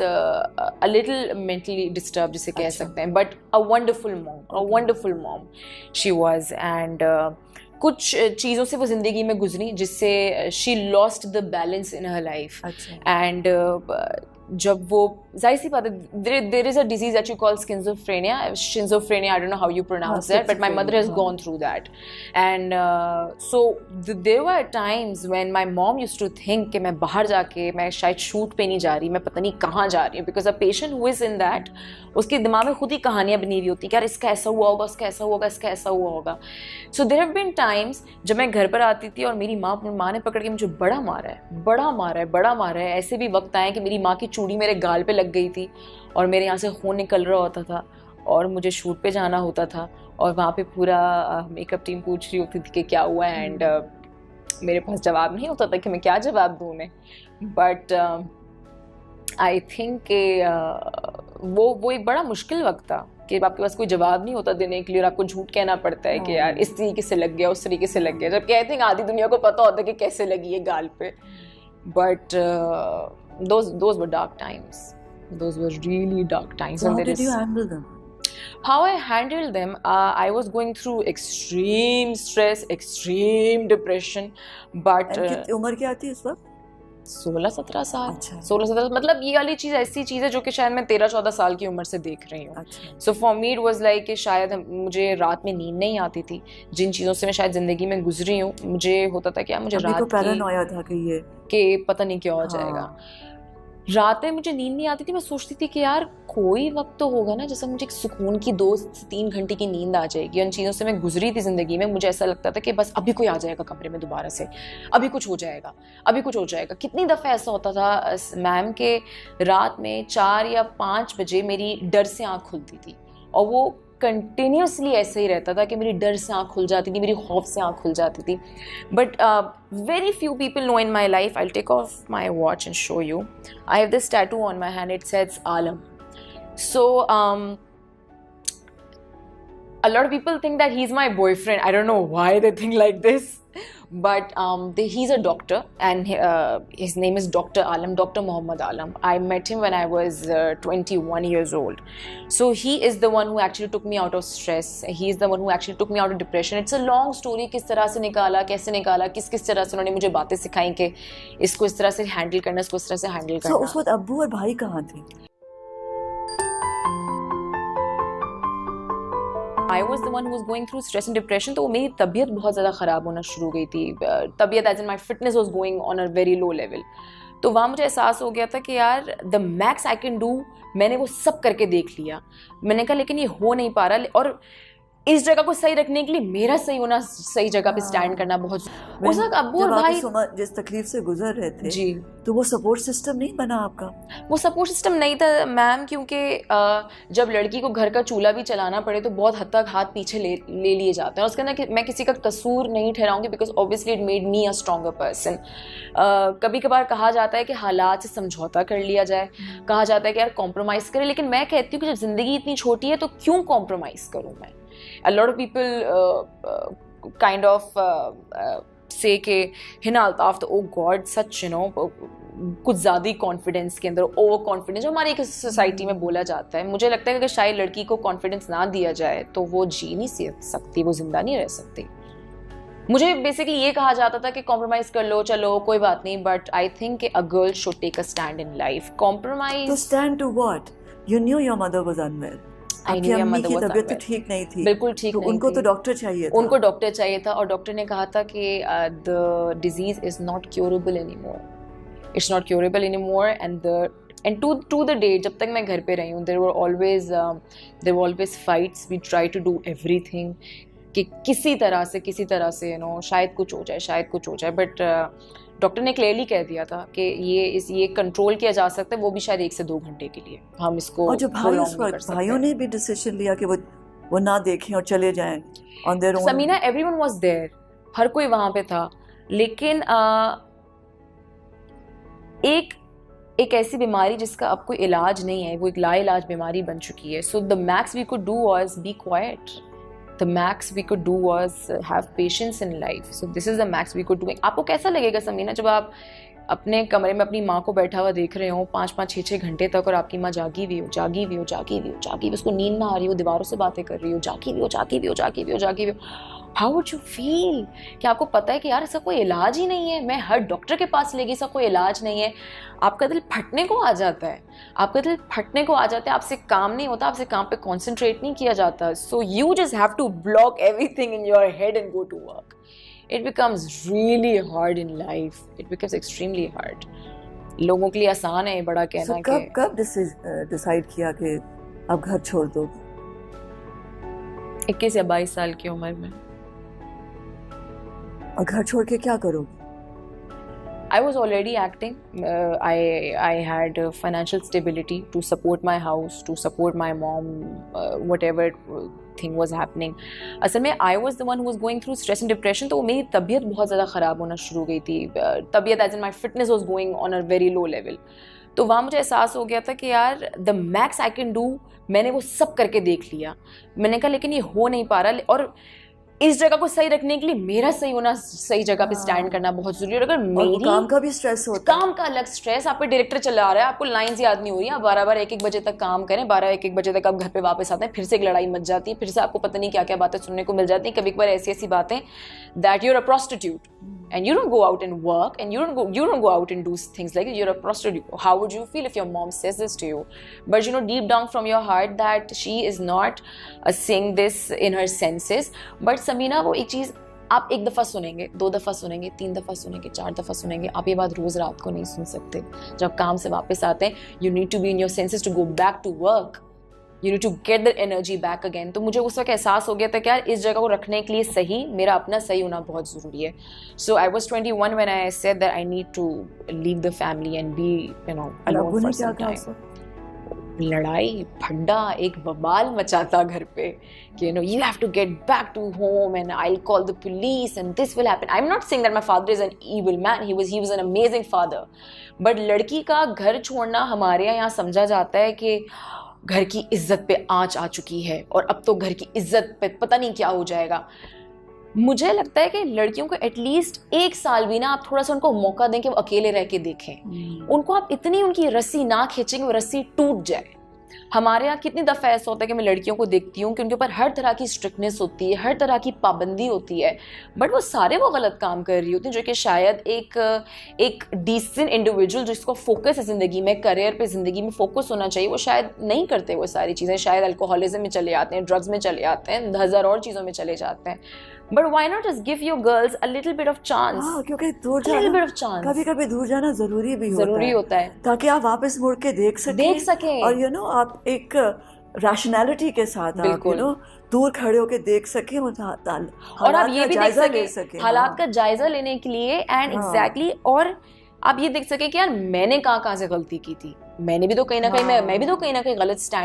a little mentally disturbed जिसे कह सकते हैं, but a wonderful mom she was. And कुछ चीज़ों से वो ज़िंदगी में गुजरी जिससे she lost the balance in her life. And जब वो जाहिर सी बात है, there is a disease that you call schizophrenia, I don't know how you pronounce that, but my mother has gone through that. And so there were times when my mom used to think कि मैं बाहर जाके मैं शायद shoot पे नहीं जा रही, मैं पता नहीं कहाँ जा रही हूँ, because a patient who is in that, उसके दिमाग में खुद ही कहानियाँ बनी हुई होती हैं कि यार इसका ऐसा हुआ होगा, उसका ऐसा हुआ होगा, इसका ऐसा हुआ होगा. So there have been times जब मैं घर पर आती थी और मेरी माँ ने पकड़ के मुझे बड़ा मारा है. ऐसे भी वक्त आए कि मेरी माँ की चूड़ी मेरे गाल पे लग गई थी और मेरे यहाँ से खून निकल रहा होता था और मुझे शूट पे जाना होता था और वहाँ पे पूरा मेकअप टीम पूछ रही होती थी कि क्या हुआ है. एंड मेरे पास जवाब नहीं होता था कि मैं क्या जवाब दूँ उन्हें. बट आई थिंक वो एक बड़ा मुश्किल वक्त था कि आपके पास कोई जवाब नहीं होता देने के लिए और आपको झूठ कहना पड़ता है कि यार इस तरीके से लग गया, उस तरीके से लग गया, जब कहते हैं आधी दुनिया को पता होता है कि कैसे लगी है गाल पे. But those were dark times. Those were really dark times. So how did you handle them? How I handled them, I was going through extreme stress, extreme depression. But कितनी उम्र क्या थी इस वक्त? 16-17 साल. 16-17, मतलब ये वाली चीज़ ऐसी चीज़ है जो कि शायद मैं 13-14 साल की उम्र से देख रही हूँ. So for me it was like कि शायद मुझे रात में नींद नहीं आती थी. जिन चीज़ों से मैं शायद ज़िंदगी में गुजरी हूँ, मुझे होता था कि यार मुझे रात को पैरानोया था कि पता नहीं क्या हो जाएगा. रात में मुझे नींद नहीं आती थी. मैं सोचती थी कि यार कोई वक्त तो होगा ना जैसे मुझे एक सुकून की 2 से 3 घंटे की नींद आ जाएगी. उन चीज़ों से मैं गुजरी थी ज़िंदगी में. मुझे ऐसा लगता था कि बस अभी कोई आ जाएगा कमरे में दोबारा से, अभी कुछ हो जाएगा. कितनी दफ़ा ऐसा होता था मैम के रात में 4 या 5 बजे मेरी डर से आँख खुलती थी और वो कंटिन्यूसली ऐसे ही रहता था कि मेरी डर से आँख खुल जाती थी, मेरी खौफ से आँख खुल जाती थी. But very few people know in my life. I'll take off my watch and show you. I have this tattoo on my hand. It says Alam. So a lot of people think that he's my boyfriend. I don't know why they think like this, but he's a doctor and his name is Dr. Alam, Dr. Muhammad Alam. I met him when I was 21 years old. So he is the one who actually took me out of stress. He is the one who actually took me out of depression. It's a long story. किस तरह से निकाला, कैसे निकाला, किस तरह से उन्होंने मुझे बातें सिखाई कि इसको इस तरह से हैंडल करना, इसको इस तरह से हैंडल करना. So उस वक्त अब्बू और भाई कहाँ थे? I was the one who was going through stress and depression. तो मेरी तबीयत बहुत ज़्यादा ख़राब होना शुरू हो गई थी. तबीयत as in my fitness was going on a very low level. तो वहाँ मुझे एहसास हो गया था कि यार the max I can do, मैंने वो सब करके देख लिया. मैंने कहा लेकिन ये हो नहीं पा रहा और इस जगह को सही रखने के लिए मेरा सही होना, सही जगह पे स्टैंड करना बहुत. उस वक्त अब्बू और भाई जिस तकलीफ से गुजर रहे थे जी, तो वो सपोर्ट सिस्टम नहीं बना आपका? वो सपोर्ट सिस्टम नहीं था मैम, क्योंकि जब लड़की को घर का चूल्हा भी चलाना पड़े तो बहुत हद तक हाथ पीछे ले लिए जाते हैं. और उसके अंदर मैं किसी का कसूर नहीं ठहराऊंगी because obviously it made me a stronger person. कभी कभार कहा जाता है कि हालात से समझौता कर लिया जाए, कहा जाता है कि यार कॉम्प्रोमाइज़ करें, लेकिन मैं कहती हूँ कि जब ज़िंदगी इतनी छोटी है तो क्यों कॉम्प्रोमाइज़ करूँ मैं. A lot of people kind of say कि हिना अल्ताफ तो oh God such कुछ ज़्यादा ही कॉन्फिडेंस के अंदर ओवर कॉन्फिडेंस जो हमारी एक सोसाइटी में बोला जाता है. मुझे लगता है कि अगर शायद लड़की को कॉन्फिडेंस ना दिया जाए तो वो जी नहीं सकती, वो जिंदा नहीं रह सकती. मुझे बेसिकली ये कहा जाता था कि कॉम्प्रोमाइज कर लो, चलो कोई बात नहीं, but I think a girl should take a stand in life. Compromise तो stand to what? You knew your mother was unwell. आपकी अम्मी की तबीयत तो ठीक नहीं थी. बिल्कुल ठीक नहीं उनको थी. तो डॉक्टर चाहिए था. उनको डॉक्टर चाहिए था और डॉक्टर ने कहा था कि the disease is not curable anymore. It's not curable anymore. And to the date जब तक मैं घर पे रही हूँ there were always fights. We try to do everything कि किसी तरह से शायद कुछ हो जाए. बट डॉक्टर ने क्लियरली कह दिया था कि ये कंट्रोल किया जा सकता है, वो भी शायद 1 से 2 घंटे के लिए. हम इसको और जो भाइयों ने भी डिसीजन लिया कि वो ना देखें और चले जाएं on their own. Samina, everyone was there, हर कोई वहाँ पे था, लेकिन एक ऐसी बीमारी जिसका अब कोई इलाज नहीं है, वो एक लाइलाज बीमारी बन चुकी है. So the max we could do was be quiet. The max we could do was have patience in life. So this is the max we could do. आपको कैसा लगेगा समीना जब आप अपने कमरे में अपनी माँ को बैठा हुआ देख रहे हो 5-5, 6-6 घंटे तक, और आपकी माँ जागी हुई हो, उसको नींद ना आ रही हो, दीवारों से बातें कर रही हो, जागी हुई हो, हाउ वुड यू फील? कि आपको पता है कि यार इसका कोई इलाज ही नहीं है, मैं हर डॉक्टर के पास ले गई, इसका कोई इलाज नहीं है। आपका दिल फटने को आ जाता है, आपसे काम नहीं होता, आपसे काम पे कॉन्सेंट्रेट नहीं किया जाता। So you just have to block everything in your head and go to work. It becomes really hard in life. It becomes extremely hard. लोगों के लिए आसान है बड़ा कहना कि कब डिसाइड किया कि अब घर छोड़ दो? 21 या 22 साल की उम्र में। और घर छोड़ के क्या करोगे? I was already acting. I had financial stability to support my house, to support my mom, whatever thing was happening. असल में I was the one who was going through stress and depression. तो मेरी तबीयत बहुत ज़्यादा ख़राब होना शुरू हो गई थी। तबीयत as in my fitness was going on a very low level. तो वहाँ मुझे एहसास हो गया था कि यार the max I can do, मैंने वो सब करके देख लिया। मैंने कहा लेकिन ये हो नहीं पा रहा, और इस जगह को सही रखने के लिए मेरा सही होना, सही जगह पे स्टैंड करना बहुत जरूरी है। अगर मेरी काम का भी स्ट्रेस होता है, काम का अलग स्ट्रेस, आप पे डायरेक्टर चला रहा है, आपको लाइंस याद नहीं हो रही, आप 12 1 बजे तक काम करें, 12 1 बजे तक आप घर पे वापस आते हैं, फिर से एक लड़ाई मच जाती है, फिर से आपको पता नहीं क्या क्या बातें सुनने को मिल जाती हैं। कभी कभार ऐसी बातें that you're a prostitute and you don't go out and work, and you don't go out and do things like you're a prostitute. How would you feel if your mom says this to you? But you know deep down from your heart that she is not saying this in her senses. But Samina, वो एक चीज आप एक दफा सुनेंगे, 2 दफा सुनेंगे, 3 दफा सुनेंगे, 4 दफा सुनेंगे, आप ये बात रोज रात को नहीं सुन सकते। जब काम से वापस आते हैं, you need to be in your senses to go back to work. You need to get the energy back again. तो मुझे उस वक्त एहसास हो गया था कि यार इस जगह को रखने के लिए सही, मेरा अपना सही होना बहुत ज़रूरी है। So I was 21 when I said that I need to leave the family and be, you know, alone for some time. लड़ाई फड्डा एक बवाल मचाता घर पे कि you know you have to get back to home and I'll call the police and this will happen. I'm not saying that my father is an evil man. He was an amazing father. But लड़की का घर छोड़ना हमारे यहाँ समझा जाता है कि घर की इज्जत पे आंच आ चुकी है और अब तो घर की इज्जत पे पता नहीं क्या हो जाएगा। मुझे लगता है कि लड़कियों को एटलीस्ट 1 साल भी ना आप थोड़ा सा उनको मौका दें कि वो अकेले रह के देखें। उनको आप इतनी उनकी रस्सी ना खींचें कि वो रस्सी टूट जाए। हमारे यहाँ कितनी दफ़ा ऐसा होता है कि मैं लड़कियों को देखती हूँ कि उनके ऊपर हर तरह की स्ट्रिक्टनेस होती है, हर तरह की पाबंदी होती है, बट वो सारे वो गलत काम कर रही होती हैं जो कि शायद एक डिसेंट इंडिविजुअल जिसको फोकस है ज़िंदगी में, करियर पे ज़िंदगी में फोकस होना चाहिए, वो शायद नहीं करते। वो सारी चीज़ें शायद अल्कोहलिज्म में चले आते हैं, ड्रग्स में चले आते हैं, 1000 और चीज़ों में चले जाते हैं। But why not just give your girls a little bit of chance? क्योंकि दूर जाना, कभी-कभी दूर जाना जरूरी होता है ताकि आप वापस मुड़ के देख सकें और आप एक रैशनैलिटी के साथ आप दूर खड़े होके देख सकें और आप ये भी देख सकें हालात का जायजा लेने के लिए एंड एग्जैक्टली, और आप ये देख सकें कि यार मैंने कहाँ से गलती की थी, मैंने भी तो कहीं ना कहीं मैं भी तो कहीं ना कहीं गलत स्टैंड